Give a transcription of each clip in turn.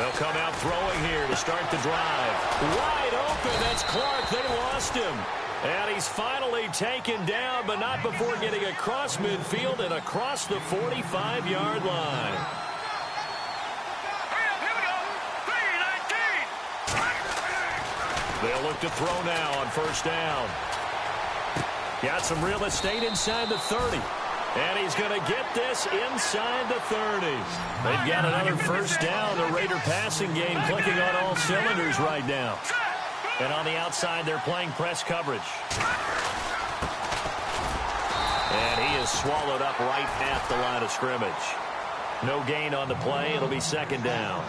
They'll come out throwing here to start the drive. Wide open. That's Clark. They lost him. And he's finally taken down, but not before getting across midfield and across the 45-yard line. They'll look to throw now on first down. Got some real estate inside the 30. And he's going to get this inside the 30. They've got another first down. The Raider passing game clicking on all cylinders right now. And on the outside, they're playing press coverage. And he is swallowed up right at the line of scrimmage. No gain on the play. It'll be second down.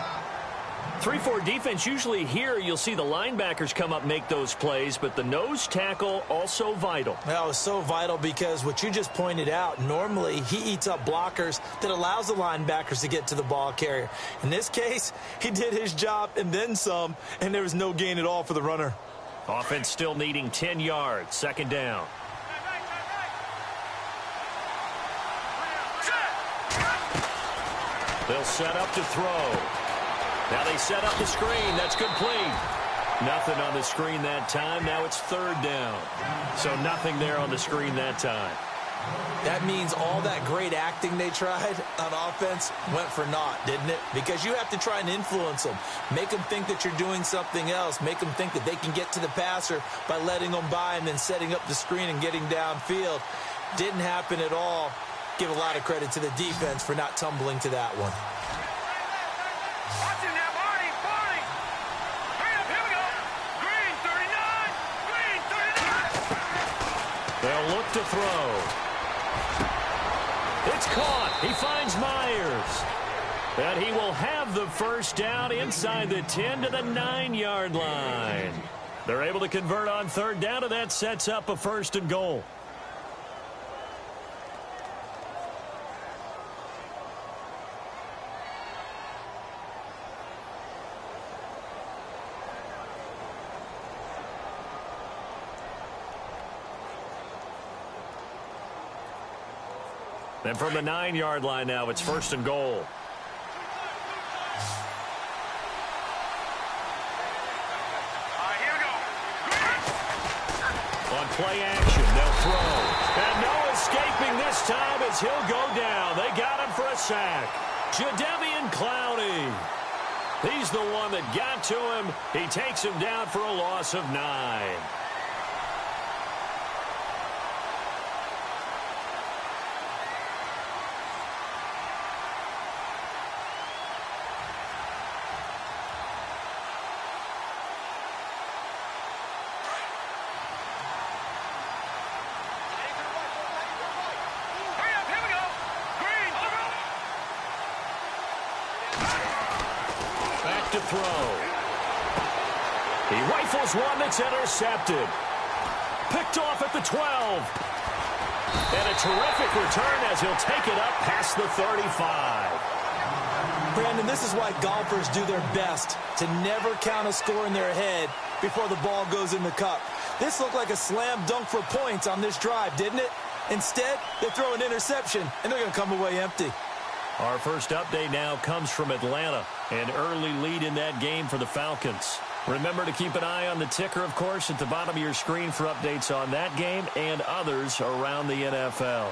3-4 defense, usually here you'll see the linebackers come up, make those plays, but the nose tackle also vital. That was so vital because what you just pointed out, normally he eats up blockers that allows the linebackers to get to the ball carrier. In this case, he did his job and then some, and there was no gain at all for the runner. Offense still needing 10 yards, second down. They'll set up to throw. Now they set up the screen. That's complete. Nothing on the screen that time. Now it's third down. So nothing there on the screen that time. That means all that great acting they tried on offense went for naught, didn't it? Because you have to try and influence them. Make them think that you're doing something else. Make them think that they can get to the passer by letting them by and then setting up the screen and getting downfield. Didn't happen at all. Give a lot of credit to the defense for not tumbling to that one. They'll look to throw. It's caught. He finds Myers. And he will have the first down inside the 10 to the 9-yard line. They're able to convert on third down, and that sets up a first and goal. And from the 9-yard line now, it's first and goal. On play action, they'll throw. And no escaping this time as he'll go down. They got him for a sack. Jadeveon Clowney. He's the one that got to him. He takes him down for a loss of 9. To throw. He rifles one that's intercepted. Picked off at the 12. And a terrific return as he'll take it up past the 35. Brandon, this is why golfers do their best to never count a score in their head before the ball goes in the cup. This looked like a slam dunk for points on this drive, didn't it? Instead, they throw an interception, and they're going to come away empty. Our first update now comes from Atlanta. An early lead in that game for the Falcons. Remember to keep an eye on the ticker, of course, at the bottom of your screen for updates on that game and others around the NFL.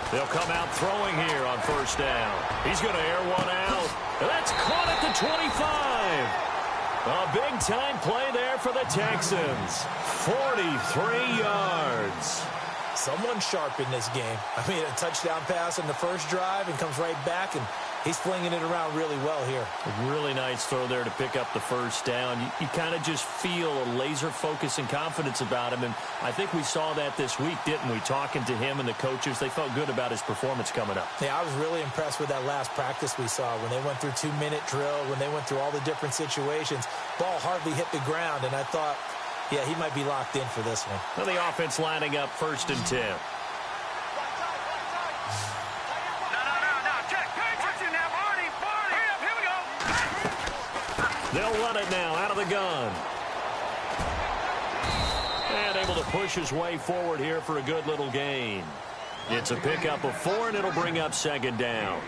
They'll come out throwing here on first down. He's going to air one out. That's caught at the 25. A big-time play there for the Texans. 43 yards. Someone sharp in this game. I mean, a touchdown pass on the first drive and comes right back, and he's flinging it around really well here. A really nice throw there to pick up the first down. You kind of just feel a laser focus and confidence about him, and I think we saw that this week, didn't we? Talking to him and the coaches, they felt good about his performance coming up. Yeah, I was really impressed with that last practice we saw when they went through 2-minute drill, when they went through all the different situations. Ball hardly hit the ground, and I thought, yeah, he might be locked in for this one. Well, the offense lining up first and 10. They'll run it now out of the gun. And able to push his way forward here for a good little gain. It's a pickup of 4, and it'll bring up second down.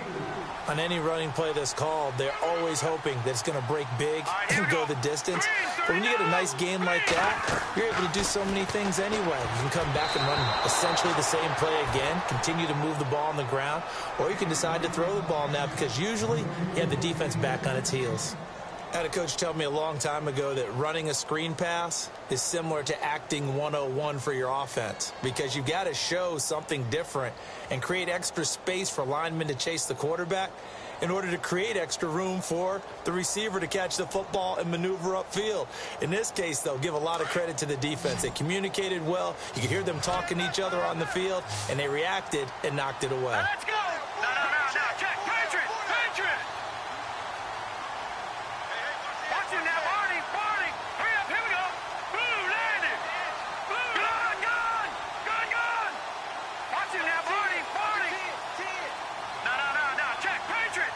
On any running play that's called, they're always hoping that it's going to break big and go the distance. But when you get a nice game like that, you're able to do so many things anyway. You can come back and run essentially the same play again, continue to move the ball on the ground, or you can decide to throw the ball now because usually you have the defense back on its heels. I had a coach tell me a long time ago that running a screen pass is similar to acting 101 for your offense because you've got to show something different and create extra space for linemen to chase the quarterback in order to create extra room for the receiver to catch the football and maneuver upfield. In this case, though, give a lot of credit to the defense. They communicated well. You could hear them talking to each other on the field, and they reacted and knocked it away. Let's go! No, check. Patriot! Watch him now, Barney! Hurry up, here we go! Blue, landed! Blue, gun! Watch him now, Barney! No, check, Patriot!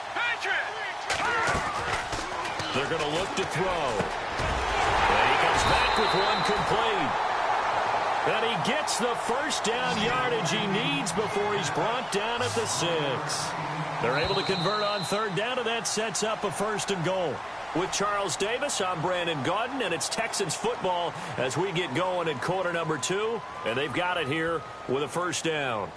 They're going to look to throw. And he comes back with one complete. And he gets the first down yardage he needs before he's brought down at the 6. They're able to convert on third down, and that sets up a 1st and goal. With Charles Davis, I'm Brandon Gaudin, and it's Texans football as we get going in quarter number 2. And they've got it here with a 1st down.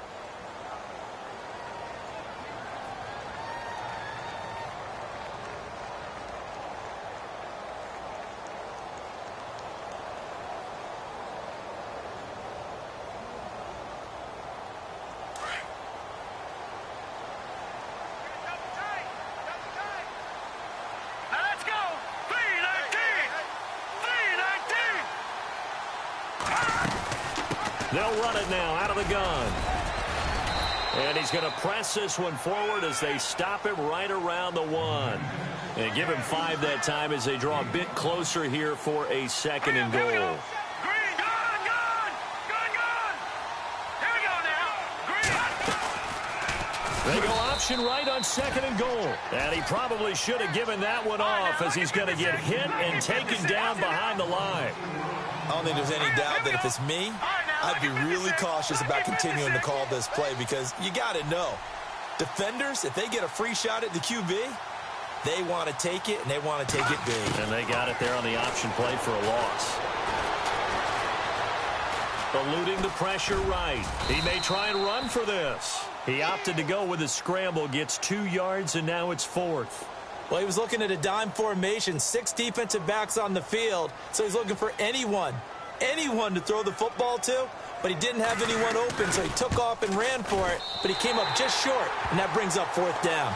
They'll run it now out of the gun. And he's going to press this one forward as they stop him right around the 1. And give him 5 that time as they draw a bit closer here for a 2nd and goal. Green, gun! Here we go now! Green! They go option right on 2nd and goal. And he probably should have given that one off as he's going to get hit and taken down behind the line. I don't think there's any doubt that if it's me, I'd be really cautious about continuing to call this play because you got to know, defenders, if they get a free shot at the QB, they want to take it, and they want to take it big. And they got it there on the option play for a loss. Eluding the pressure right. He may try and run for this. He opted to go with a scramble, gets 2 yards, and now it's 4th. Well, he was looking at a dime formation, 6 defensive backs on the field, so he's looking for anyone to throw the football to, but he didn't have anyone open, so he took off and ran for it, but he came up just short, and that brings up 4th down.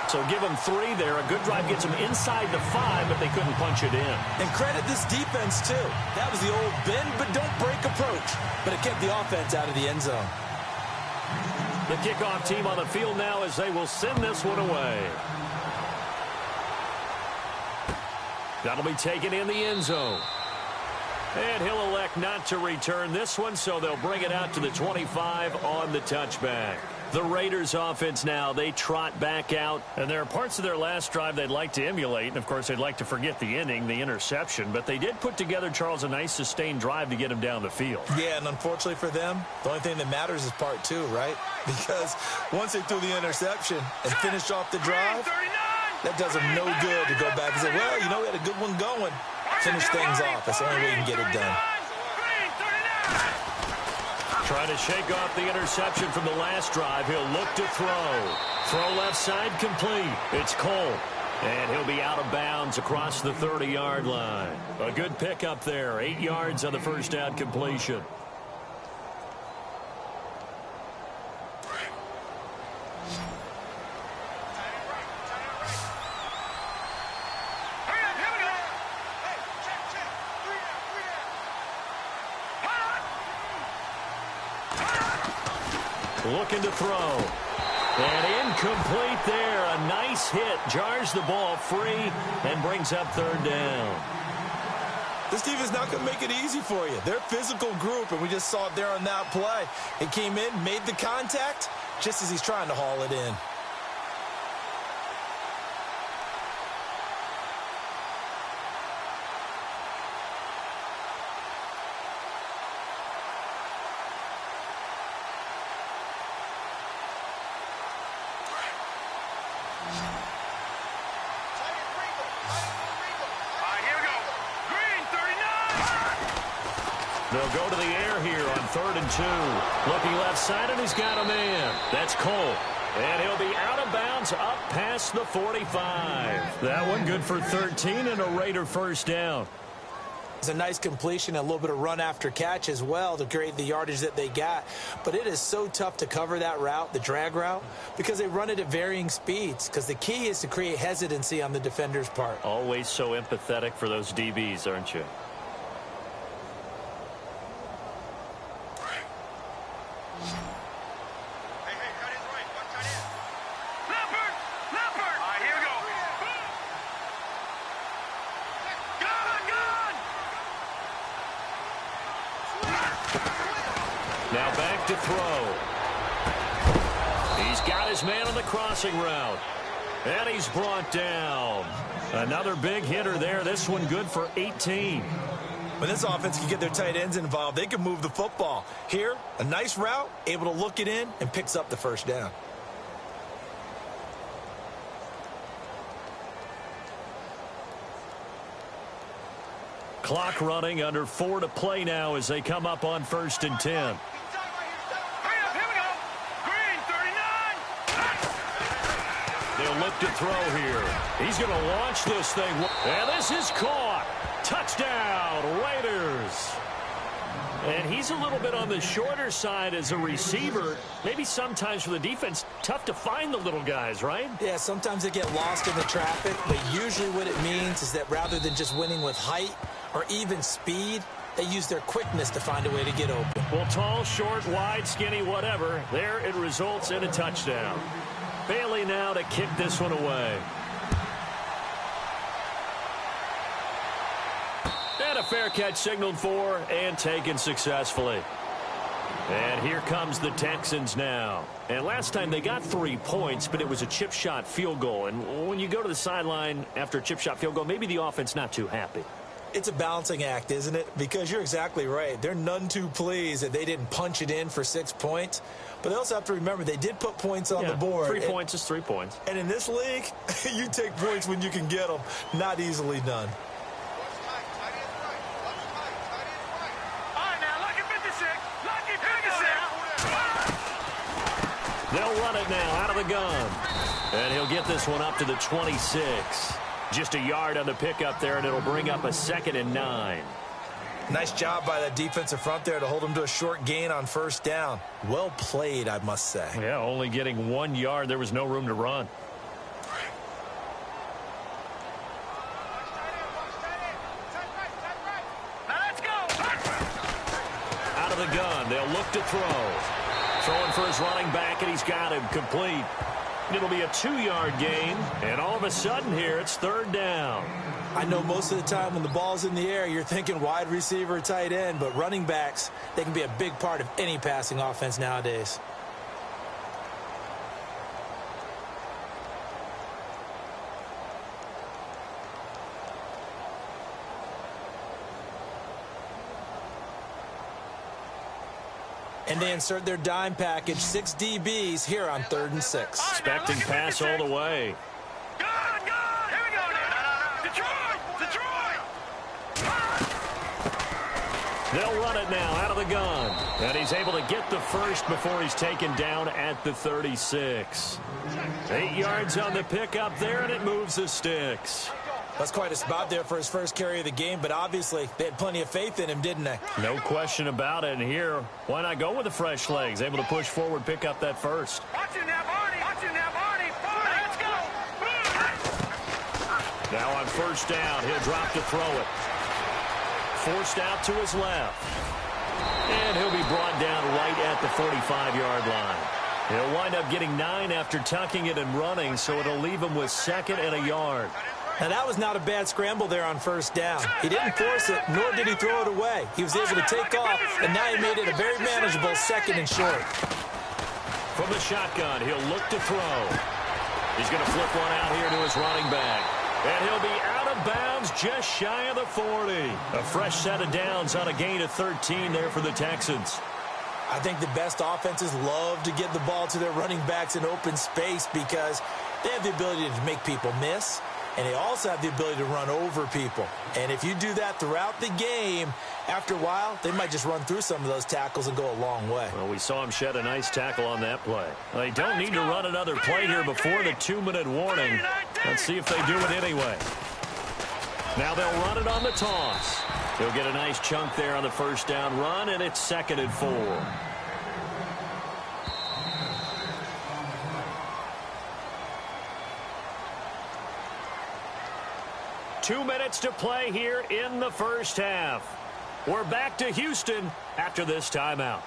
So give him 3 there. A good drive gets him inside the 5, but they couldn't punch it in. And credit this defense, too. That was the old bend but don't break approach, but it kept the offense out of the end zone. The kickoff team on the field now as they will send this one away. That'll be taken in the end zone. And he'll elect not to return this one, so they'll bring it out to the 25 on the touchback. The Raiders offense now, they trot back out. And there are parts of their last drive they'd like to emulate. And, of course, they'd like to forget the inning, the interception. But they did put together, Charles, a nice sustained drive to get him down the field. Yeah, and unfortunately for them, the only thing that matters is part 2, right? Because once they threw the interception and finished off the drive, that does them no good to go back and say, well, you know, we had a good one going. Finish things off. That's the only way you can get it done. Trying to shake off the interception from the last drive. He'll look to throw. Throw left side complete. It's Cole. And he'll be out of bounds across the 30-yard line. A good pickup there. 8 yards on the first down completion. Looking to throw. And incomplete there. A nice hit. Jars the ball free and brings up 3rd down. This team is not going to make it easy for you. They're a physical group, and we just saw it there on that play. It came in, made the contact, just as he's trying to haul it in. Here we go. Green, 39. They'll go to the air here on 3rd and 2. Looking left side, and he's got a man. That's Cole. And he'll be out of bounds up past the 45. That one good for 13 and a Raider first down. It's a nice completion, a little bit of run after catch as well to create the yardage that they got. But it is so tough to cover that route, the drag route, because they run it at varying speeds. Because the key is to create hesitancy on the defender's part. Always so empathetic for those DBs, aren't you? Now back to throw. He's got his man on the crossing route. And he's brought down. Another big hitter there. This one good for 18. When this offense can get their tight ends involved, they can move the football. Here, a nice route, able to look it in, and picks up the first down. Clock running, under 4 to play now as they come up on 1st and 10. They'll look to throw here. He's going to launch this thing. And this is caught. Touchdown, Raiders. And he's a little bit on the shorter side as a receiver. Maybe sometimes for the defense, tough to find the little guys, right? Yeah, sometimes they get lost in the traffic, but usually what it means is that rather than just winning with height or even speed, they use their quickness to find a way to get open. Well, tall, short, wide, skinny, whatever, there it results in a touchdown. Bailey now to kick this one away. And a fair catch signaled for and taken successfully. And here comes the Texans now. And last time they got 3 points, but it was a chip shot field goal. And when you go to the sideline after a chip shot field goal, maybe the offense not too happy. It's a balancing act, isn't it? Because you're exactly right. They're none too pleased that they didn't punch it in for 6 points. But they also have to remember they did put points on the board. 3 points is 3 points. And in this league, you take points when you can get them. Not easily done. They'll run it now out of the gun. And he'll get this one up to the 26. Just a yard on the pickup there, and it'll bring up a 2nd and 9. Nice job by that defensive front there to hold him to a short gain on 1st down. Well played, I must say. Yeah, only getting 1 yard. There was no room to run. Out of the gun, they'll look to throw. Throwing for his running back, and he's got him complete. It'll be a 2-yard gain, and all of a sudden here, it's 3rd down. I know most of the time when the ball's in the air, you're thinking wide receiver, tight end, but running backs, they can be a big part of any passing offense nowadays. And they insert their dime package, 6 DBs here on 3rd and 6. Expecting pass all the way. Here we go now. Detroit! They'll run it now out of the gun. And he's able to get the first before he's taken down at the 36. 8 yards on the pickup there, and it moves the sticks. That's quite a spot there for his first carry of the game, but obviously they had plenty of faith in him, didn't they? No question about it. And here, why not go with the fresh legs? Able to push forward, pick up that first. Watch you now, Barney. Let's go. Now on 1st down, he'll drop to throw it. Forced out to his left. And he'll be brought down right at the 45-yard line. He'll wind up getting 9 after tucking it and running, so it'll leave him with 2nd and a yard. Now, that was not a bad scramble there on 1st down. He didn't force it, nor did he throw it away. He was able to take off, and now he made it a very manageable 2nd and short. From the shotgun, he'll look to throw. He's going to flip one out here to his running back. And he'll be out of bounds just shy of the 40. A fresh set of downs on a gain of 13 there for the Texans. I think the best offenses love to get the ball to their running backs in open space because They have the ability to make people miss, and they also have the ability to run over people. And if you do that throughout the game, after a while, they might just run through some of those tackles and go a long way. Well, we saw him shed a nice tackle on that play. They don't need to run another play here before the 2-minute warning. Let's see if they do it anyway. Now they'll run it on the toss. He'll get a nice chunk there on the first down run, and it's 2nd and 4. Two minutes to play here in the first half. We're back to Houston after this timeout.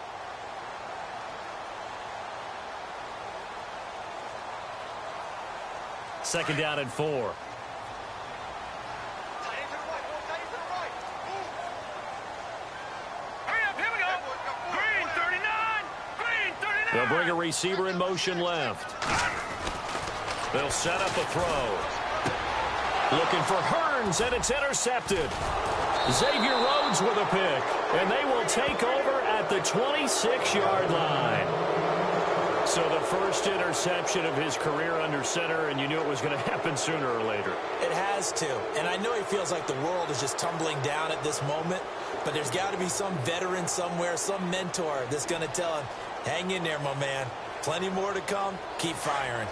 Second down and 4. They'll bring a receiver in motion left. They'll set up a throw. Looking for Hearns, and it's intercepted. Xavier Rhodes with a pick, and they will take over at the 26-yard line. So the first interception of his career under center, and you knew it was going to happen sooner or later. It has to, and I know he feels like the world is just tumbling down at this moment, but there's got to be some veteran somewhere, some mentor that's going to tell him, hang in there, my man. Plenty more to come. Keep firing.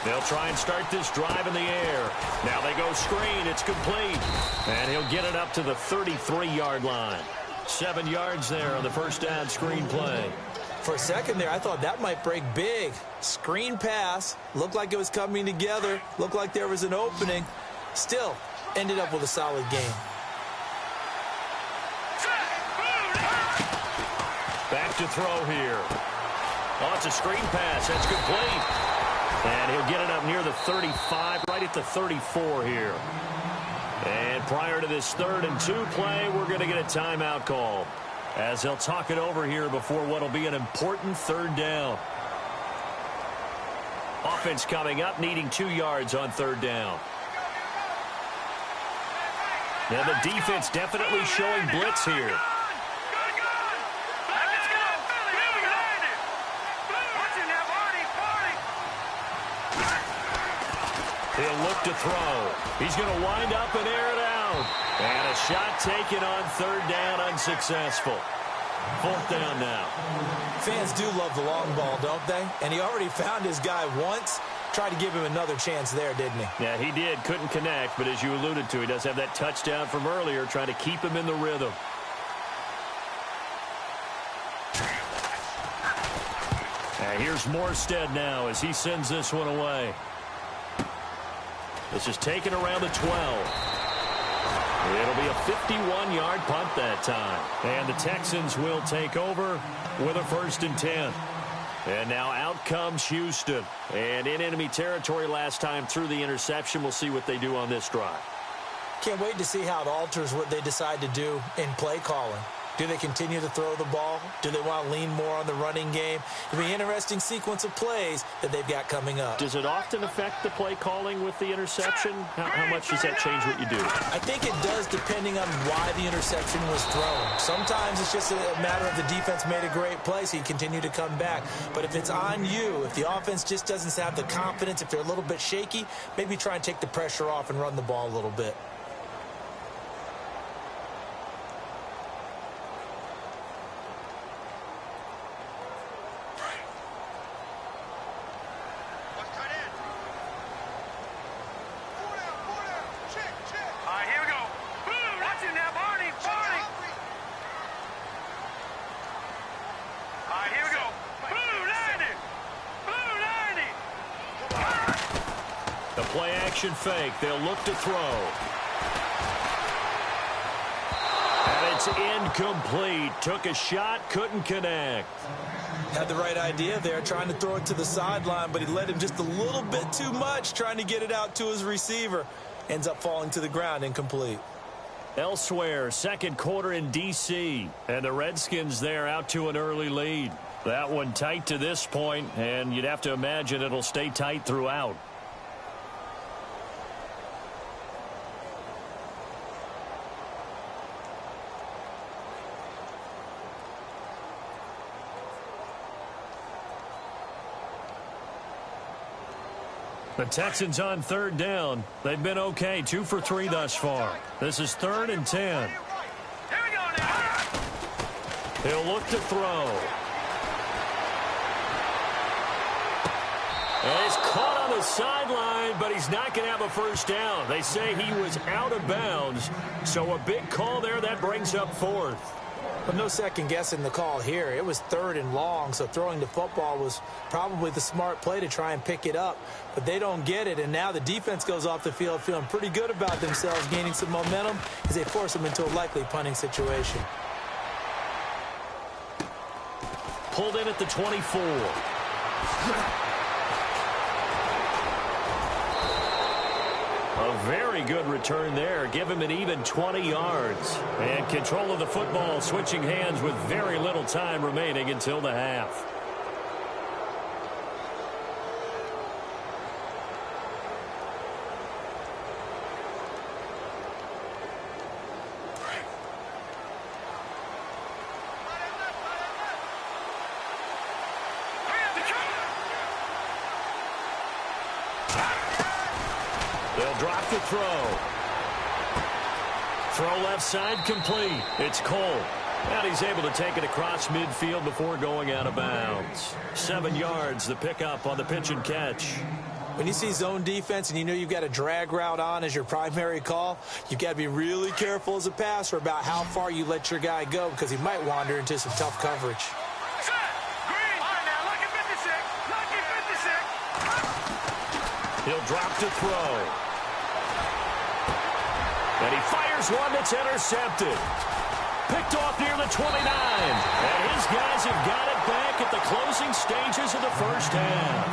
They'll try and start this drive in the air. Now they go screen. It's complete. And he'll get it up to the 33-yard line. 7 yards there on the first down screen play. For a second there, I thought that might break big. Screen pass. Looked like it was coming together. Looked like there was an opening. Still, ended up with a solid game. Back to throw here. Oh, it's a screen pass. That's complete. And he'll get it up near the 35, right at the 34 here. And prior to this 3rd and 2 play, we're going to get a timeout call, as they'll talk it over here before what will be an important 3rd down. Offense coming up, needing 2 yards on 3rd down. And the defense definitely showing blitz here. He'll look to throw. He's going to wind up and air it out. And a shot taken on 3rd down, unsuccessful. 4th down now. Fans do love the long ball, don't they? And he already found his guy once. Tried to give him another chance there, didn't he? Yeah, he did. Couldn't connect, but as you alluded to, he does have that touchdown from earlier, trying to keep him in the rhythm. And here's Morstead now as he sends this one away. This is taken around the 12. It'll be a 51-yard punt that time. And the Texans will take over with a 1st and 10. And now out comes Houston. And in enemy territory last time through the interception. We'll see what they do on this drive. Can't wait to see how it alters what they decide to do in play calling. Do they continue to throw the ball? Do they want to lean more on the running game? It'll be an interesting sequence of plays that they've got coming up. Does it often affect the play calling with the interception? How much does that change what you do? I think it does, depending on why the interception was thrown. Sometimes it's just a matter of the defense made a great play, so you continue to come back. But if it's on you, if the offense just doesn't have the confidence, if they're a little bit shaky, maybe try and take the pressure off and run the ball a little bit. Fake. They'll look to throw. And it's incomplete. Took a shot, couldn't connect. Had the right idea there, trying to throw it to the sideline, but he led him just a little bit too much, trying to get it out to his receiver. Ends up falling to the ground, incomplete. Elsewhere, 2nd quarter in D.C., and the Redskins there out to an early lead. That one tight to this point, and you'd have to imagine it'll stay tight throughout. The Texans on third down. They've been okay, 2 for 3 thus far. This is 3rd and 10. Here we go now. He'll look to throw. And he's caught on the sideline, but he's not going to have a first down. They say he was out of bounds, so a big call there. That brings up 4th. But no second guessing the call here. It was 3rd and long, so throwing the football was probably the smart play to try and pick it up. But they don't get it, and now the defense goes off the field feeling pretty good about themselves, gaining some momentum as they force them into a likely punting situation. Pulled in at the 24. A very good return there. Give him an even 20 yards. And control of the football, switching hands with very little time remaining until the half. They'll drop the throw. Throw left side complete. It's Cole. And he's able to take it across midfield before going out of bounds. 7 yards, the pickup on the pitch and catch. When you see zone defense and you know you've got a drag route on as your primary call, you've got to be really careful as a passer about how far you let your guy go because he might wander into some tough coverage. He'll drop to throw. And he fires one that's intercepted. Picked off near the 29. And his guys have got it back at the closing stages of the first half.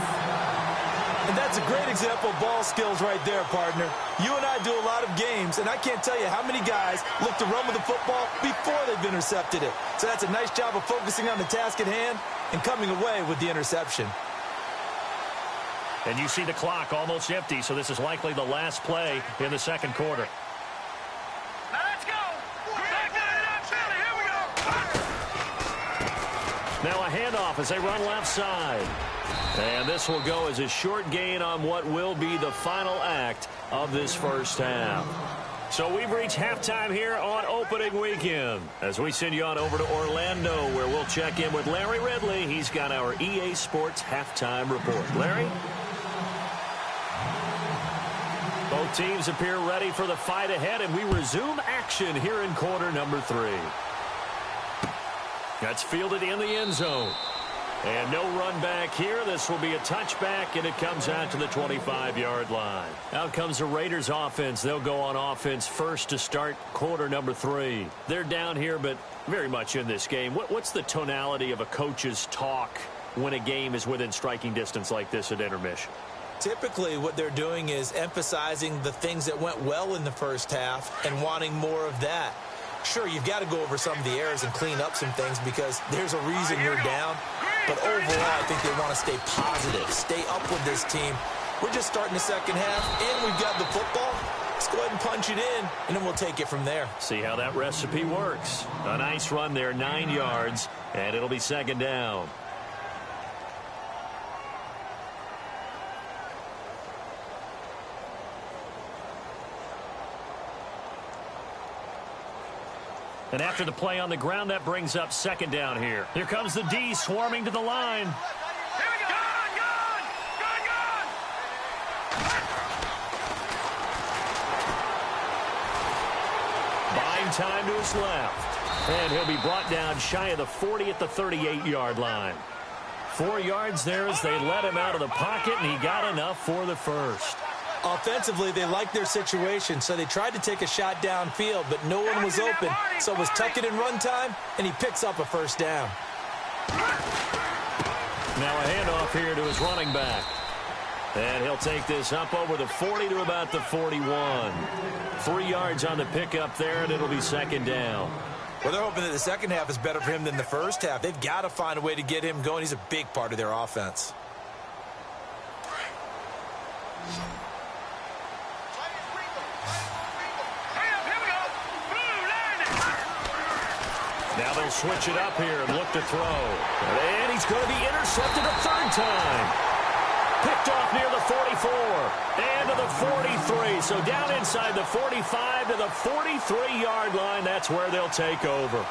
And that's a great example of ball skills right there, partner. You and I do a lot of games, and I can't tell you how many guys look to run with the football before they've intercepted it. So that's a nice job of focusing on the task at hand and coming away with the interception. And you see the clock almost empty, so this is likely the last play in the second quarter. Now let's go. Here we go. Now a handoff as they run left side. And this will go as a short gain on what will be the final act of this first half. So we've reached halftime here on opening weekend as we send you on over to Orlando where we'll check in with Larry Ridley. He's got our EA Sports halftime report. Larry? Both teams appear ready for the fight ahead, and we resume action here in quarter number 3. That's fielded in the end zone. And no run back here. This will be a touchback, and it comes out to the 25-yard line. Out comes the Raiders offense. They'll go on offense first to start quarter number 3. They're down here, but very much in this game. What's the tonality of a coach's talk when a game is within striking distance like this at intermission? Typically, what they're doing is emphasizing the things that went well in the first half and wanting more of that. Sure, you've got to go over some of the errors and clean up some things because there's a reason you're down. But overall, I think they want to stay positive, stay up with this team. We're just starting the second half, and we've got the football. Let's go ahead and punch it in, and then we'll take it from there. See how that recipe works. A nice run there, 9 yards, and it'll be second down. And after the play on the ground, that brings up second down here. Here comes the D swarming to the line. Here we go. Gone. Buying time to his left. And he'll be brought down shy of the 40 at the 38-yard line. 4 yards there as they let him out of the pocket, and he got enough for the first. Offensively, they liked their situation, so they tried to take a shot downfield, but no one was open. So it was tuck it and run time, and he picks up a first down. Now a handoff here to his running back. And he'll take this up over the 40 to about the 41. 3 yards on the pickup there, and it'll be second down. Well, they're hoping that the second half is better for him than the first half. They've got to find a way to get him going. He's a big part of their offense. Now they'll switch it up here and look to throw. And he's going to be intercepted a third time. Picked off near the 44 and to the 43. So down inside the 45 to the 43-yard line. That's where they'll take over.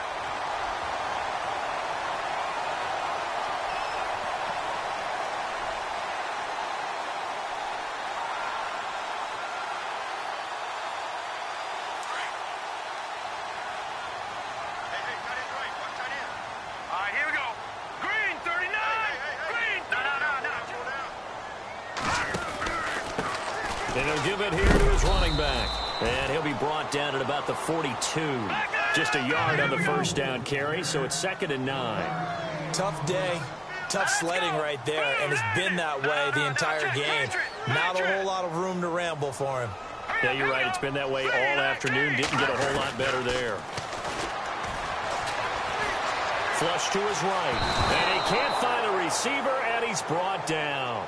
And he'll give it here to his running back. And he'll be brought down at about the 42. Just a yard on the first down carry, so it's 2nd and 9. Tough day, tough sledding right there, and it's been that way the entire game. Not a whole lot of room to ramble for him. Yeah, you're right. It's been that way all afternoon. Didn't get a whole lot better there. Flush to his right. And he can't find a receiver, and he's brought down.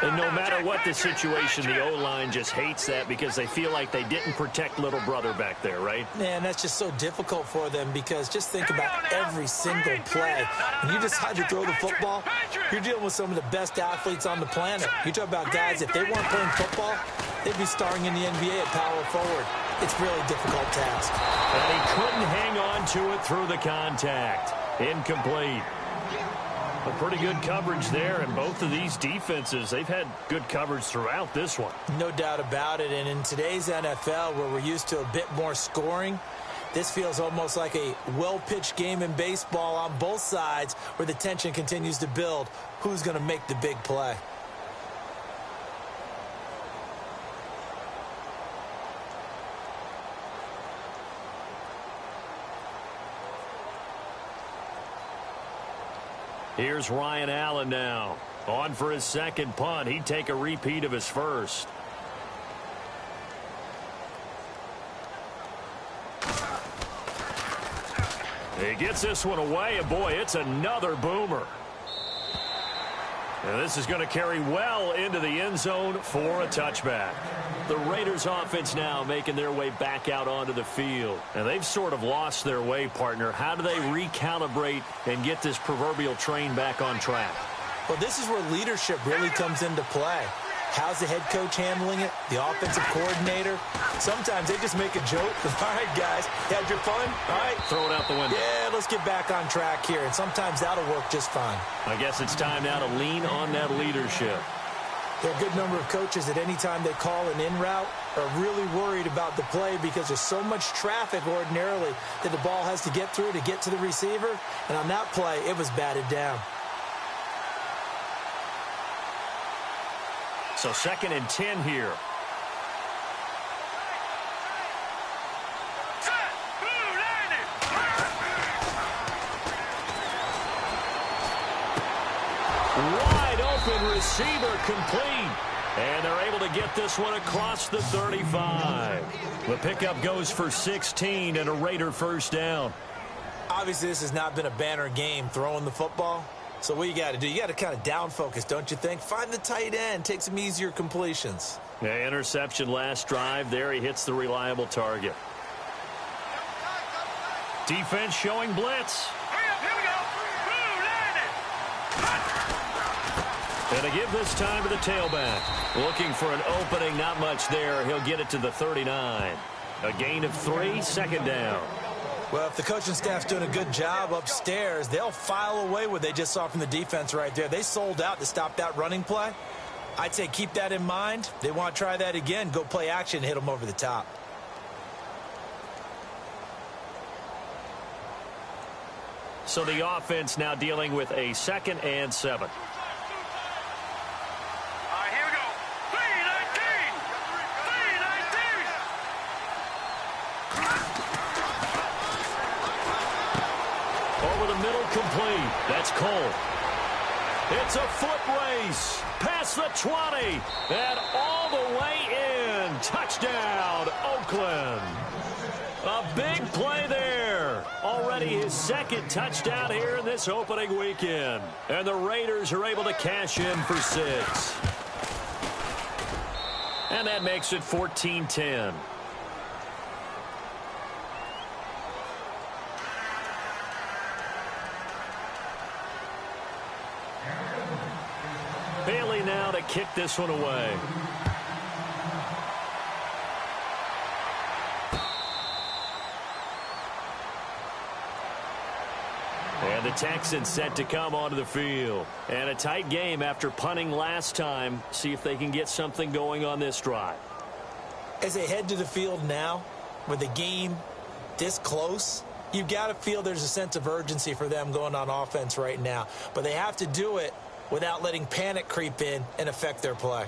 And no matter what the situation, the O-line just hates that because they feel like they didn't protect little brother back there, right? Man, that's just so difficult for them because just think about every single play. When you decide to throw the football, you're dealing with some of the best athletes on the planet. You talk about guys, if they weren't playing football, they'd be starring in the NBA at power forward. It's a really difficult task. And he couldn't hang on to it through the contact. Incomplete. A pretty good coverage there, and both of these defenses, they've had good coverage throughout this one. No doubt about it, and in today's NFL, where we're used to a bit more scoring, this feels almost like a well-pitched game in baseball on both sides where the tension continues to build. Who's going to make the big play? Here's Ryan Allen now. On for his second punt. He'd take a repeat of his first. He gets this one away, and boy, it's another boomer. And this is going to carry well into the end zone for a touchback. The Raiders offense now making their way back out onto the field. And they've sort of lost their way, partner. How do they recalibrate and get this proverbial train back on track? Well, this is where leadership really comes into play. How's the head coach handling it? The offensive coordinator? Sometimes they just make a joke. All right, guys, had your fun? All right. Throw it out the window. Yeah, let's get back on track here. And sometimes that'll work just fine. I guess it's time now to lean on that leadership. There are a good number of coaches that any time they call an in route are really worried about the play because there's so much traffic ordinarily that the ball has to get through to get to the receiver. And on that play, it was batted down. So 2nd and 10 here. Wide open receiver complete. And they're able to get this one across the 35. The pickup goes for 16 and a Raider first down. Obviously, this has not been a banner game throwing the football. So what you got to do, you got to kind of down focus, don't you think? Find the tight end, take some easier completions. Yeah, interception last drive. There he hits the reliable target. Defense showing blitz. Here we go. And to give this time to the tailback. Looking for an opening, not much there. He'll get it to the 39. A gain of 3, 2nd down. Well, if the coaching staff's doing a good job upstairs, they'll file away what they just saw from the defense right there. They sold out to stop that running play. I'd say keep that in mind. They want to try that again. Go play action, hit them over the top. So the offense now dealing with a 2nd and 7. Here we go. 319. 319. Over the middle, complete. That's Cole. It's a foot race. Past the 20. And all the way in. Touchdown, Oakland. A big play there. Already his 2nd touchdown here in this opening weekend. And the Raiders are able to cash in for 6. And that makes it 14-10. Bailey now to kick this one away. And the Texans set to come onto the field. And a tight game after punting last time. See if they can get something going on this drive. As they head to the field now, with the game this close, you've got to feel there's a sense of urgency for them going on offense right now. But they have to do it without letting panic creep in and affect their play.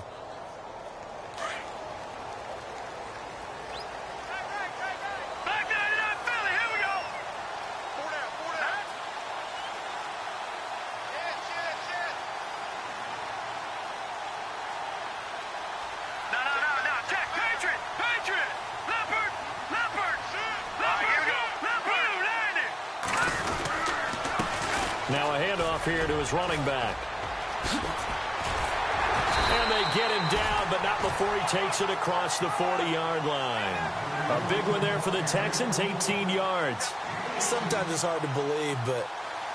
Now a handoff here to his running back. And they get him down, but not before he takes it across the 40-yard line. A big one there for the Texans, 18 yards. Sometimes it's hard to believe, but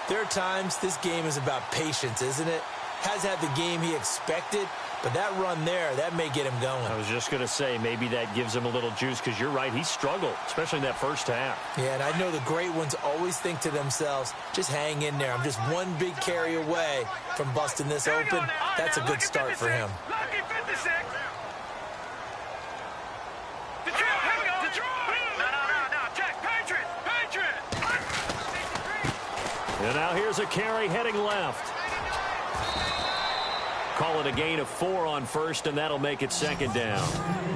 there are times this game is about patience, isn't it? Has had the game he expected, but that run there, that may get him going. I was just going to say, maybe that gives him a little juice, because you're right, he struggled, especially in that first half. Yeah, and I know the great ones always think to themselves, just hang in there. I'm just one big carry away from busting this open. That's a good start for him. Lucky 56. And now here's a carry heading left. Call it a gain of 4 on first, and that'll make it second down.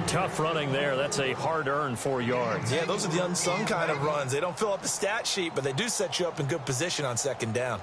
Tough running there. That's a hard-earned 4 yards. Yeah, those are the unsung kind of runs. They don't fill up the stat sheet, but they do set you up in good position on second down.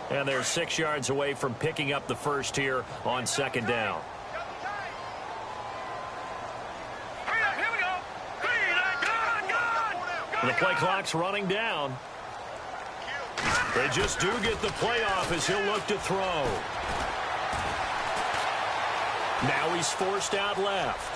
And they're 6 yards away from picking up the first here on second down. The play clock's running down. They just do get the playoff as he'll look to throw. Now he's forced out left.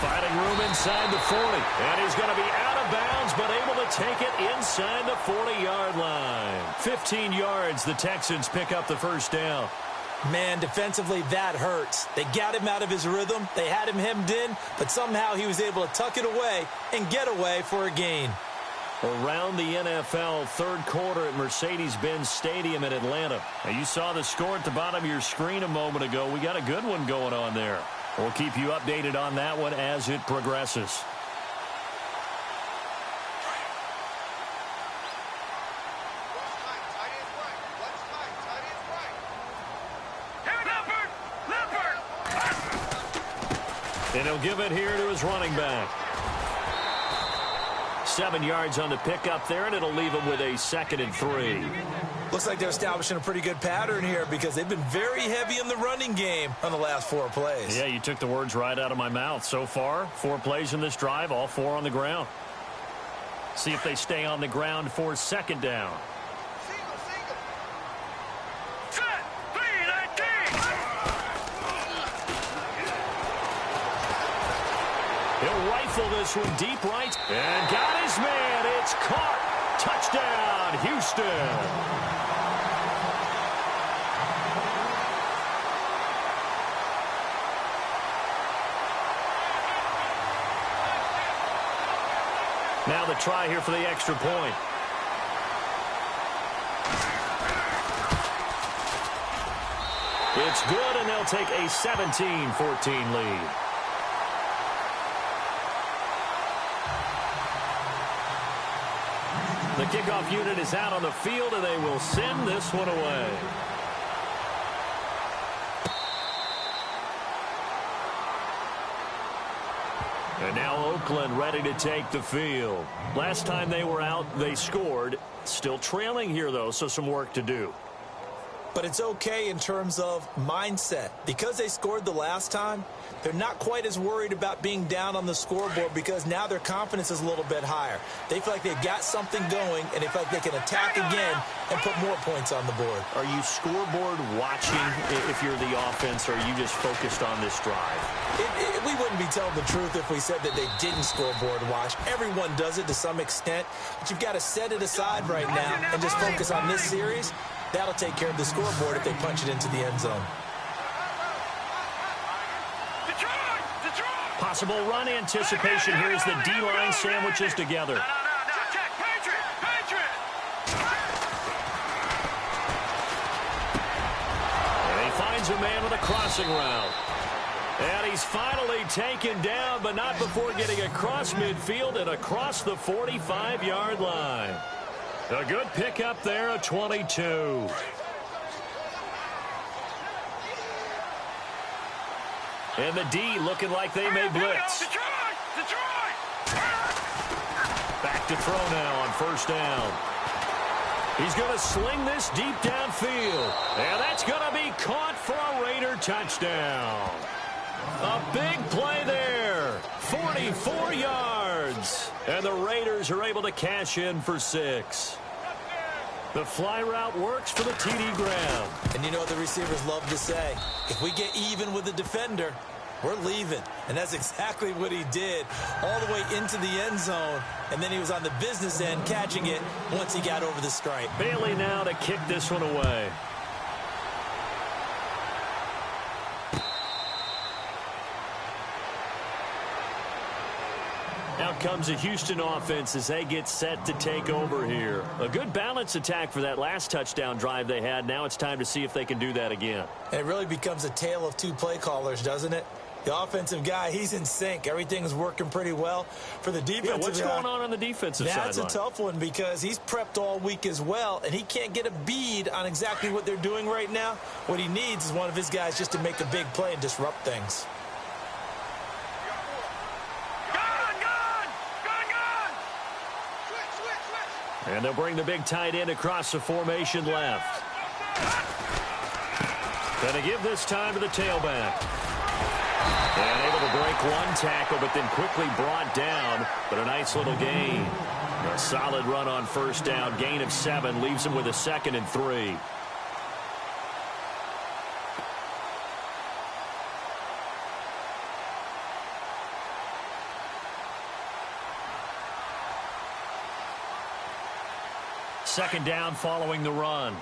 Finding room inside the 40. And he's going to be out of bounds, but able to take it inside the 40-yard line. 15 yards, the Texans pick up the first down. Man, defensively, that hurts. They got him out of his rhythm. They had him hemmed in, but somehow he was able to tuck it away and get away for a gain. Around the NFL, third quarter at Mercedes-Benz Stadium in Atlanta. Now, you saw the score at the bottom of your screen a moment ago. We got a good one going on there. We'll keep you updated on that one as it progresses. And he'll give it here to his running back. 7 yards on the pickup there, and it'll leave him with a 2nd and 3. Looks like they're establishing a pretty good pattern here because they've been very heavy in the running game on the last 4 plays. Yeah, you took the words right out of my mouth. So far, 4 plays in this drive, all 4 on the ground. See if they stay on the ground for second down. He'll rifle this one deep right. And got his man. It's caught. Touchdown, Houston. Now the try here for the extra point. It's good, and they'll take a 17-14 lead. The kickoff unit is out on the field, and they will send this one away. And now Oakland ready to take the field. Last time they were out, they scored. Still trailing here, though, so some work to do. But it's okay in terms of mindset. Because they scored the last time, they're not quite as worried about being down on the scoreboard because now their confidence is a little bit higher. They feel like they've got something going, and they feel like they can attack again and put more points on the board. Are you scoreboard watching if you're the offense, or are you just focused on this drive? We wouldn't be telling the truth if we said that they didn't scoreboard watch. Everyone does it to some extent, but you've got to set it aside right now and just focus on this series. That'll take care of the scoreboard if they punch it into the end zone. Possible run anticipation here as the D-line sandwiches together. And he finds a man with a crossing route. And he's finally taken down, but not before getting across midfield and across the 45-yard line. A good pickup there, a 22. And the D looking like they may blitz. Back to throw now on first down. He's going to sling this deep downfield. And that's going to be caught for a Raider touchdown. A big play there. 44 yards. And the Raiders are able to cash in for 6. The fly route works for the TD Graham. And you know what the receivers love to say? If we get even with the defender, we're leaving. And that's exactly what he did all the way into the end zone. And then he was on the business end catching it once he got over the stripe. Bailey now to kick this one away. Out comes the Houston offense as they get set to take over here. A good balance attack for that last touchdown drive they had. Now it's time to see if they can do that again. And it really becomes a tale of two play callers, doesn't it? The offensive guy, he's in sync. Everything's working pretty well. For the defensive guy, what's going on the defensive side? That's a tough one because he's prepped all week as well, and he can't get a bead on exactly what they're doing right now. What he needs is one of his guys just to make a big play and disrupt things. And they'll bring the big tight end across the formation left. Going to give this time to the tailback. And able to break one tackle, but then quickly brought down. But a nice little gain. A solid run on first down. Gain of 7 leaves him with a 2nd and 3. Second down following the run.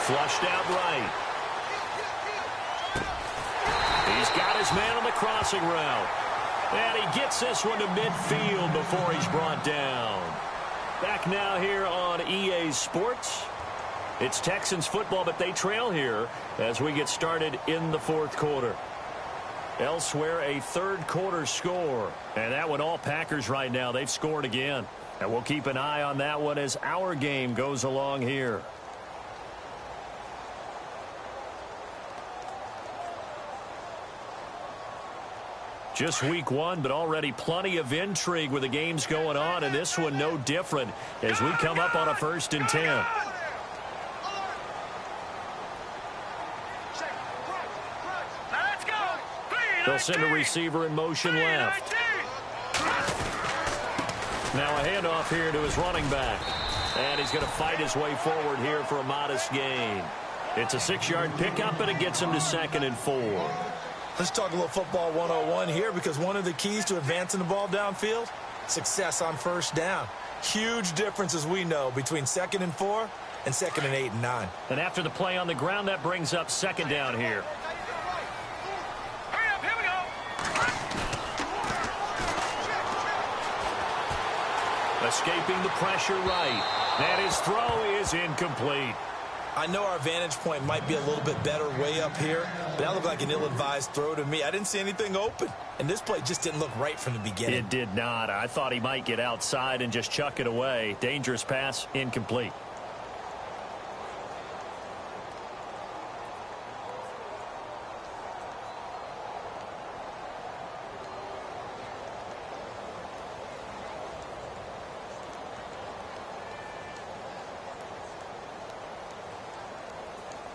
Flushed out right. He's got his man on the crossing route. And he gets this one to midfield before he's brought down. Back now here on EA Sports. It's Texans football, but they trail here as we get started in the 4th quarter. Elsewhere, a 3rd quarter score. And that one all Packers right now. They've scored again. And we'll keep an eye on that one as our game goes along here. Just week 1, but already plenty of intrigue with the games going on. And this one no different as we come up on a 1st and 10. They'll send a receiver in motion left. Now a handoff here to his running back. And he's going to fight his way forward here for a modest gain. It's a 6-yard pickup, and it gets him to 2nd and 4. Let's talk a little football 101 here because one of the keys to advancing the ball downfield, success on first down. Huge difference, as we know, between 2nd and 4 and 2nd and 8 and 9. And after the play on the ground, that brings up 2nd down here. Escaping the pressure right. And his throw is incomplete. I know our vantage point might be a little bit better way up here, but that looked like an ill-advised throw to me. I didn't see anything open, and this play just didn't look right from the beginning. It did not. I thought he might get outside and just chuck it away. Dangerous pass, incomplete.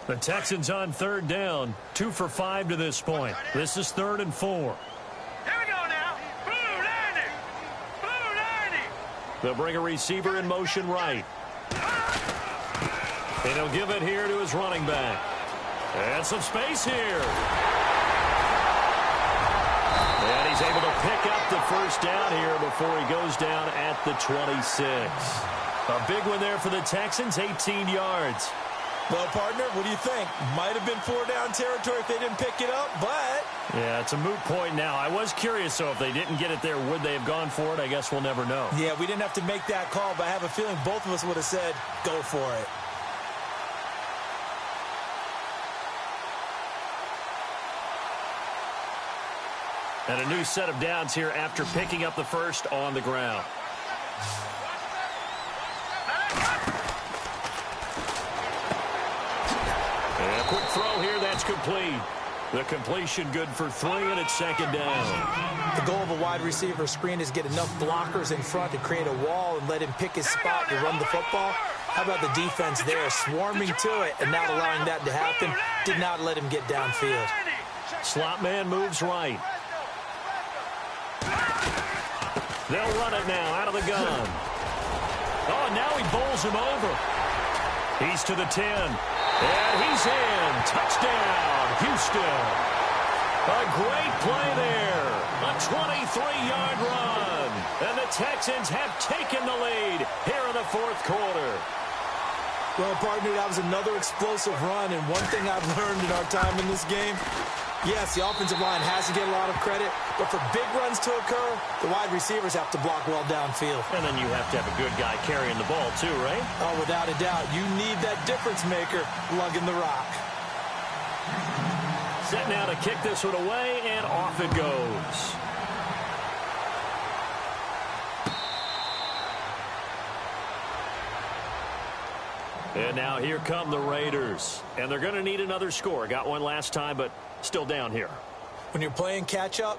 The Texans on third down, 2 for 5 to this point. This is 3rd and 4. Here we go now. Blue landing. Blue landing. They'll bring a receiver in motion right. And he'll give it here to his running back. And some space here. And he's able to pick up the first down here before he goes down at the 26. A big one there for the Texans, 18 yards. Well, partner, what do you think? Might have been 4-down territory if they didn't pick it up, but... Yeah, it's a moot point now. I was curious, so if they didn't get it there, would they have gone for it? I guess we'll never know. Yeah, we didn't have to make that call, but I have a feeling both of us would have said, go for it. And a new set of downs here after picking up the first on the ground. And a quick throw here, that's complete. The completion good for 3, and it's 2nd down. The goal of a wide receiver screen is get enough blockers in front to create a wall and let him pick his spot to run the football. How about the defense there, swarming to it and not allowing that to happen? Did not let him get downfield. Slot man moves right. They'll run it now out of the gun. Oh, now he bowls him over. He's to the 10. And he's in. Touchdown, Houston. A great play there. A 23-yard run. And the Texans have taken the lead here in the 4th quarter. Well, partner, that was another explosive run. And one thing I've learned in our time in this game, yes, the offensive line has to get a lot of credit, but for big runs to occur, the wide receivers have to block well downfield. And then you have to have a good guy carrying the ball too, right? Oh, without a doubt. You need that difference maker lugging the rock. Set now to kick this one away, and off it goes. And now here come the Raiders. And they're going to need another score. Got one last time, but still down here. When you're playing catch-up,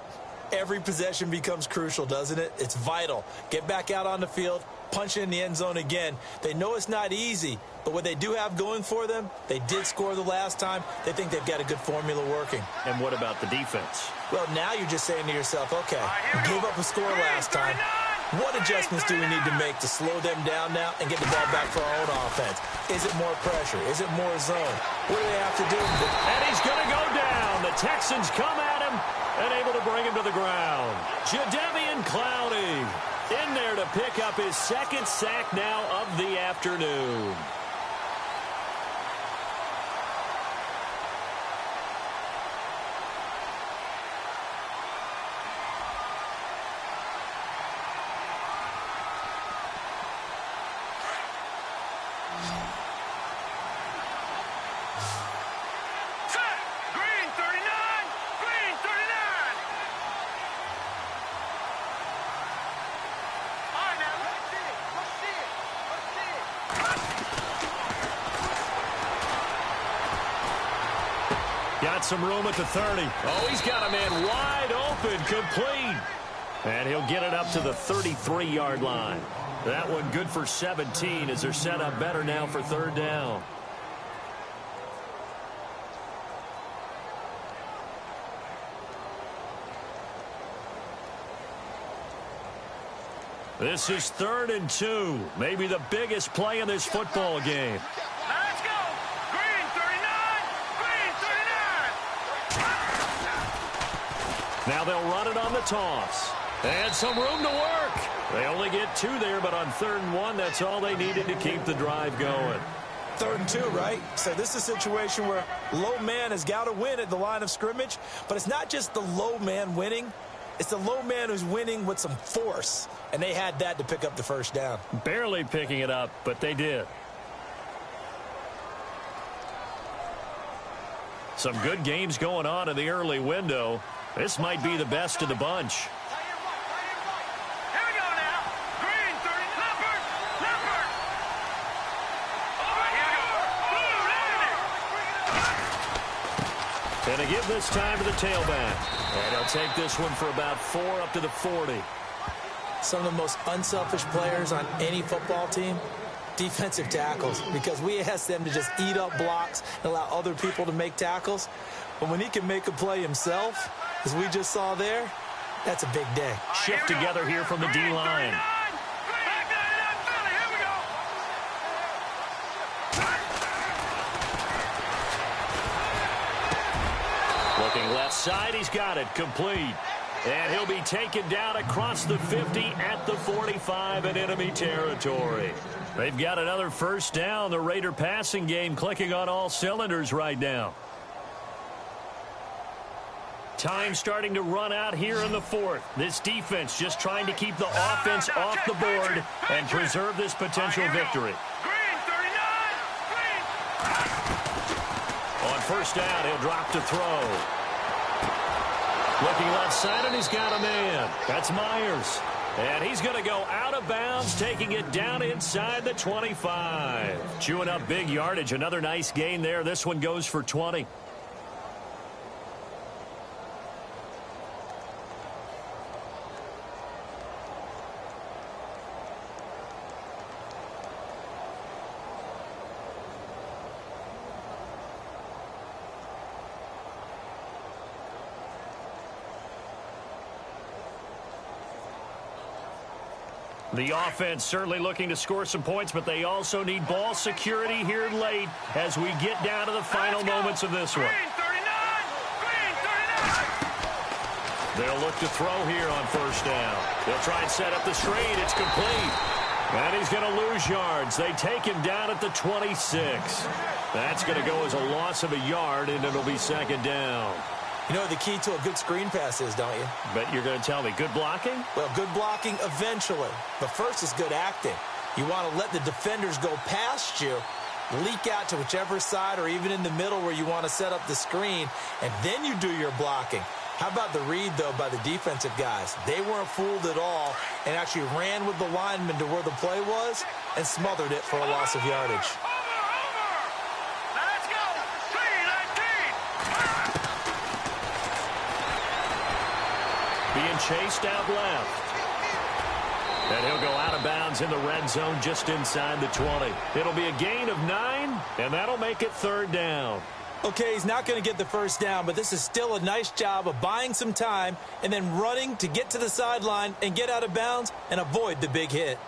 every possession becomes crucial, doesn't it? It's vital. Get back out on the field, punch it in the end zone again. They know it's not easy, but what they do have going for them, they did score the last time. They think they've got a good formula working. And what about the defense? Well, now you're just saying to yourself, okay, we gave up a score last time. What adjustments do we need to make to slow them down now and get the ball back for our own offense? Is it more pressure? Is it more zone? What do they have to do? And he's going to go down. The Texans come at him and able to bring him to the ground. Jadeveon Clowney in there to pick up his 2nd sack now of the afternoon. Got some room at the 30. Oh, he's got a man wide open, complete. And he'll get it up to the 33-yard line. That one good for 17 as they're set up better now for 3rd down. This is 3rd and 2. Maybe the biggest play in this football game. Let's go. Green 39. Green 39. Now they'll run it on the toss. And some room to work. They only get 2 there, but on 3rd and 1, that's all they needed to keep the drive going. 3rd and 2, right? So this is a situation where low man has got to win at the line of scrimmage, but it's not just the low man winning. It's the low man who's winning with some force, and they had that to pick up the first down. Barely picking it up, but they did. Some good games going on in the early window. This might be the best of the bunch. Here we go now. Green 30. Leopard. Leopard. All right, here we go. Blue landing. And to give this time to the tailback. And he'll take this one for about 4 up to the 40. Some of the most unselfish players on any football team Defensive tackles, because we ask them to just eat up blocks and allow other people to make tackles. But when he can make a play himself, as we just saw there, that's a big day. Shift together here from the D-line. Looking left side, he's got it complete. And he'll be taken down across the 50 at the 45 in enemy territory. They've got another first down. The Raider passing game clicking on all cylinders right now. Time starting to run out here in the fourth. This defense just trying to keep the offense off the board and preserve this potential victory. On first down, he'll drop to throw. Looking left side, and he's got a man. That's Myers. And he's going to go out of bounds, taking it down inside the 25. Chewing up big yardage. Another nice gain there. This one goes for 20. The offense certainly looking to score some points, but they also need ball security here late as we get down to the final moments of this one. They'll look to throw here on first down. They'll try and set up the screen. It's complete. And he's going to lose yards. They take him down at the 26. That's going to go as a loss of a yard, and it'll be second down. You know what the key to a good screen pass is, don't you? Bet you're going to tell me. Good blocking? Well, good blocking eventually. But first is good acting. You want to let the defenders go past you, leak out to whichever side or even in the middle where you want to set up the screen, and then you do your blocking. How about the read, though, by the defensive guys? They weren't fooled at all and actually ran with the lineman to where the play was and smothered it for a loss of yardage. Being chased out left. And he'll go out of bounds in the red zone just inside the 20. It'll be a gain of 9, and that'll make it third down. Okay, he's not going to get the first down, but this is still a nice job of buying some time and then running to get to the sideline and get out of bounds and avoid the big hit.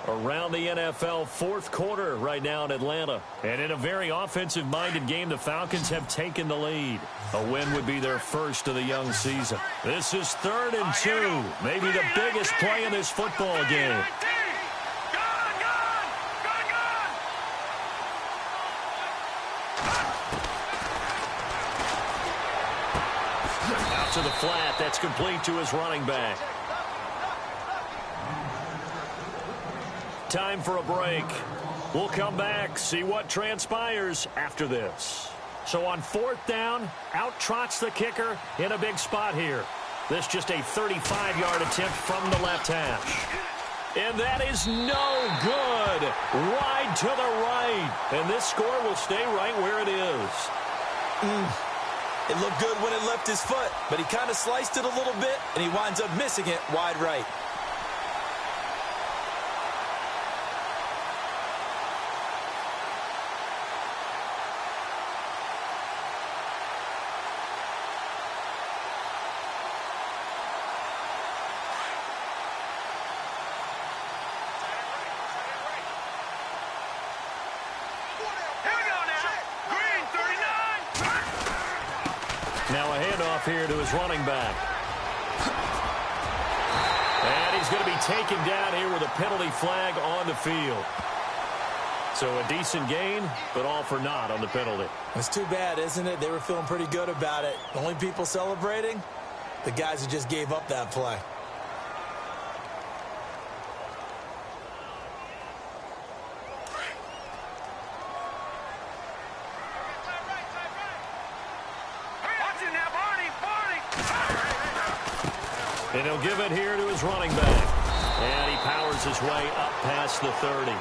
Around the NFL, fourth quarter right now in Atlanta. And in a very offensive-minded game, the Falcons have taken the lead. A win would be their first of the young season. This is 3rd and 2. Maybe the biggest play in this football game. Out to the flat. That's complete to his running back. Time for a break. We'll come back, see what transpires after this. So on 4th down, out trots the kicker in a big spot here. This just a 35-yard attempt from the left hash. And that is no good. Wide to the right. And this score will stay right where it is. It looked good when it left his foot, but he kind of sliced it a little bit, and he winds up missing it wide right. Now a handoff here to his running back. And he's going to be taken down here with a penalty flag on the field. So a decent gain, but all for naught on the penalty. It's too bad, isn't it? They were feeling pretty good about it. The only people celebrating, the guys who just gave up that play. And he'll give it here to his running back. And he powers his way up past the 30.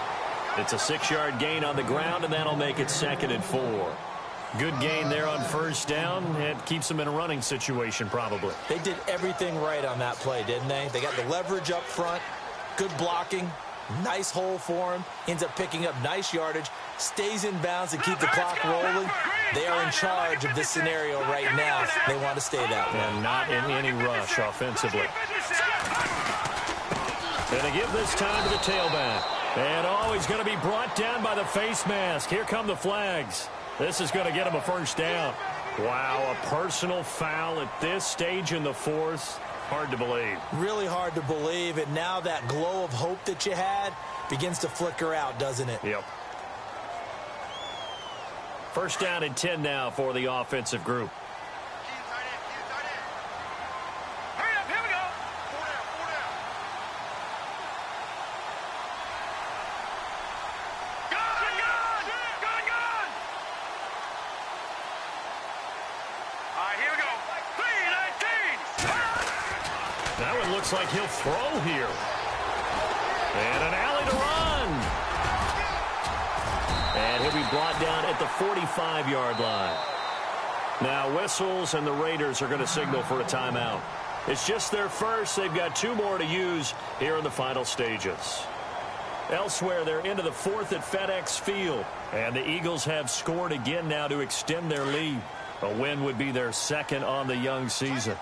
It's a 6-yard gain on the ground, and that'll make it 2nd and 4. Good gain there on first down. It keeps them in a running situation, probably. They did everything right on that play, didn't they? They got the leverage up front, good blocking, Nice hole for him. Ends up picking up nice yardage. Stays in bounds to keep the clock rolling. They are in charge of this scenario right now. They want to stay that way. And not in any rush offensively. Going to give this time to the tailback. And he's going to be brought down by the face mask. Here come the flags. This is going to get him a first down. Wow, a personal foul at this stage in the fourth. Hard to believe. Really hard to believe. And now that glow of hope that you had begins to flicker out, doesn't it? Yep. First down and 10 now for the offensive group. Hurry up, here we go. 4 down. Gun. All right, here we go. 3-19. That one looks like he'll throw here. And an alley to run. And he'll be brought down at the 45-yard line. Now whistles, and the Raiders are going to signal for a timeout. It's just their first. They've got 2 more to use here in the final stages. Elsewhere, they're into the fourth at FedEx Field. And the Eagles have scored again now to extend their lead. A win would be their second on the young season.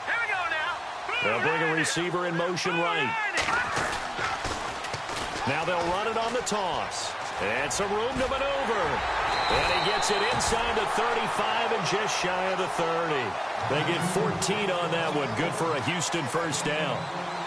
Here we go now. They'll bring a receiver in motion right. Now they'll run it on the toss. And some room to maneuver. And he gets it inside the 35 and just shy of the 30. They get 14 on that one. Good for a Houston first down.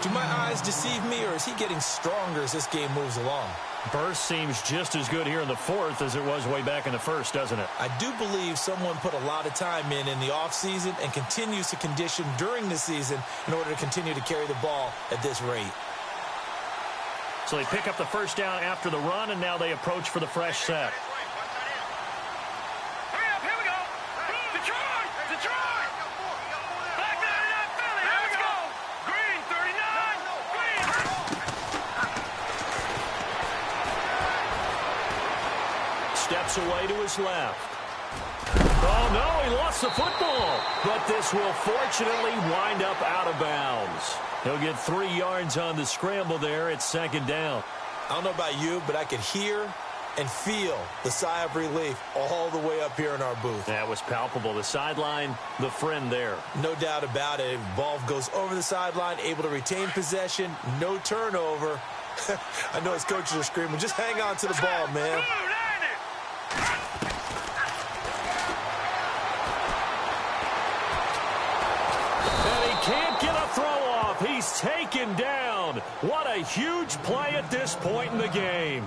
Do my eyes deceive me, or is he getting stronger as this game moves along? Burst seems just as good here in the fourth as it was way back in the first, doesn't it? I do believe someone put a lot of time in the offseason and continues to condition during the season in order to continue to carry the ball at this rate. So they pick up the first down after the run, and now they approach for the fresh set. Hurry up, here we go. Detroit. Black 99 Philly, here we go. Green 39. Green. Steps away to his left. Oh, no, he lost the football. But this will fortunately wind up out of bounds. He'll get 3 yards on the scramble there. It's second down. I don't know about you, but I could hear and feel the sigh of relief all the way up here in our booth. That was palpable. The sideline, the friend there. No doubt about it. Ball goes over the sideline, able to retain possession, no turnover. I know his coaches are screaming, just hang on to the ball, man. Can't get a throw off. He's taken down. What a huge play at this point in the game.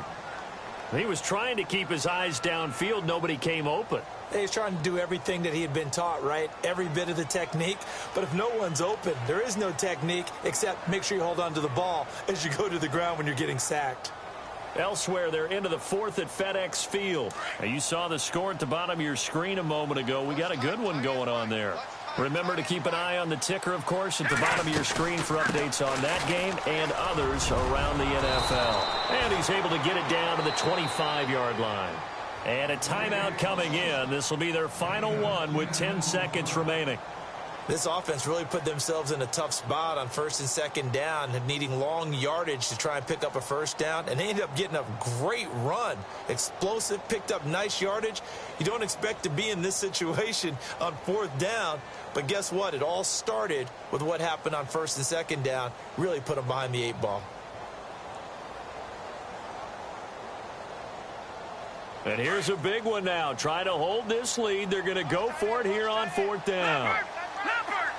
He was trying to keep his eyes downfield. Nobody came open. He's trying to do everything that he had been taught, right? Every bit of the technique. But if no one's open, there is no technique except make sure you hold on to the ball as you go to the ground when you're getting sacked. Elsewhere, they're into the fourth at FedEx Field. Now, you saw the score at the bottom of your screen a moment ago. We got a good one going on there. Remember to keep an eye on the ticker, of course, at the bottom of your screen for updates on that game and others around the NFL. And he's able to get it down to the 25-yard line. And a timeout coming in. This will be their final one with 10 seconds remaining. This offense really put themselves in a tough spot on first and second down, needing long yardage to try and pick up a first down, and they ended up getting a great run. Explosive, picked up nice yardage. You don't expect to be in this situation on fourth down, but guess what? It all started with what happened on first and second down. Really put them behind the 8 ball. And here's a big one now. Trying to hold this lead. They're going to go for it here on fourth down. Leopard.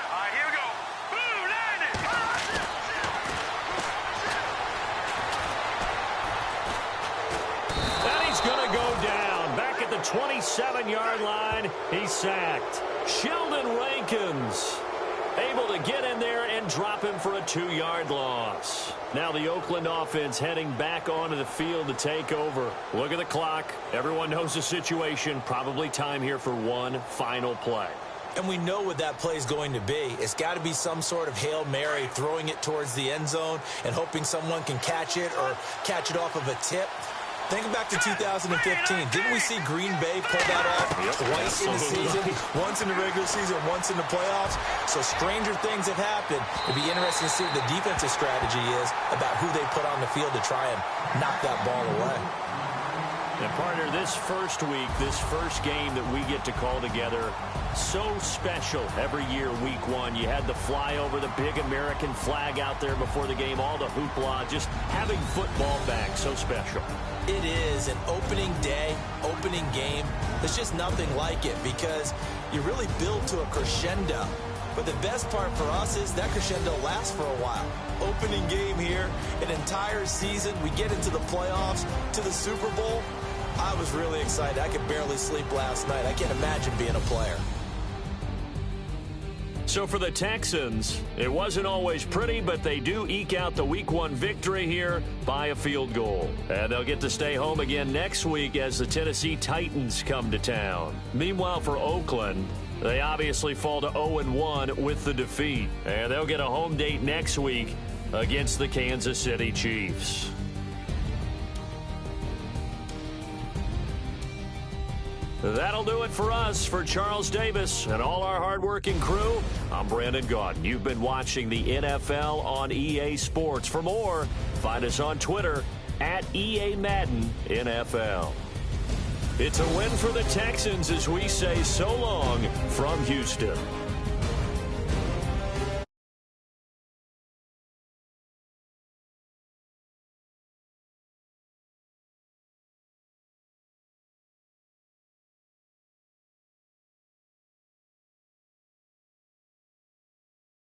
All right, here we go. Blue, And he's going to go down. Back at the 27-yard line, he's sacked. Sheldon Rankins able to get in there and drop him for a 2-yard loss. Now the Oakland offense heading back onto the field to take over. Look at the clock. Everyone knows the situation. Probably time here for one final play. And we know what that play is going to be. It's got to be some sort of Hail Mary, throwing it towards the end zone and hoping someone can catch it or catch it off of a tip. Think back to 2015. Didn't we see Green Bay pull that off twice in the season? Once in the regular season, once in the playoffs. So stranger things have happened. It'd be interesting to see what the defensive strategy is about who they put on the field to try and knock that ball away. And partner, this first week, this first game that we get to call together, so special every year, week one. You had the flyover, the big American flag out there before the game, all the hoopla, just having football back, so special. It is an opening day, opening game. There's just nothing like it because you really build to a crescendo. But the best part for us is that crescendo lasts for a while. Opening game here, an entire season. We get into the playoffs, to the Super Bowl. I was really excited. I could barely sleep last night. I can't imagine being a player. So for the Texans, it wasn't always pretty, but they do eke out the week one victory here by a field goal. And they'll get to stay home again next week as the Tennessee Titans come to town. Meanwhile, for Oakland, they obviously fall to 0-1 with the defeat. And they'll get a home date next week against the Kansas City Chiefs. That'll do it for us. For Charles Davis and all our hardworking crew, I'm Brandon Gaudin. You've been watching the NFL on EA Sports. For more, find us on Twitter at EA Madden NFL. It's a win for the Texans as we say so long from Houston.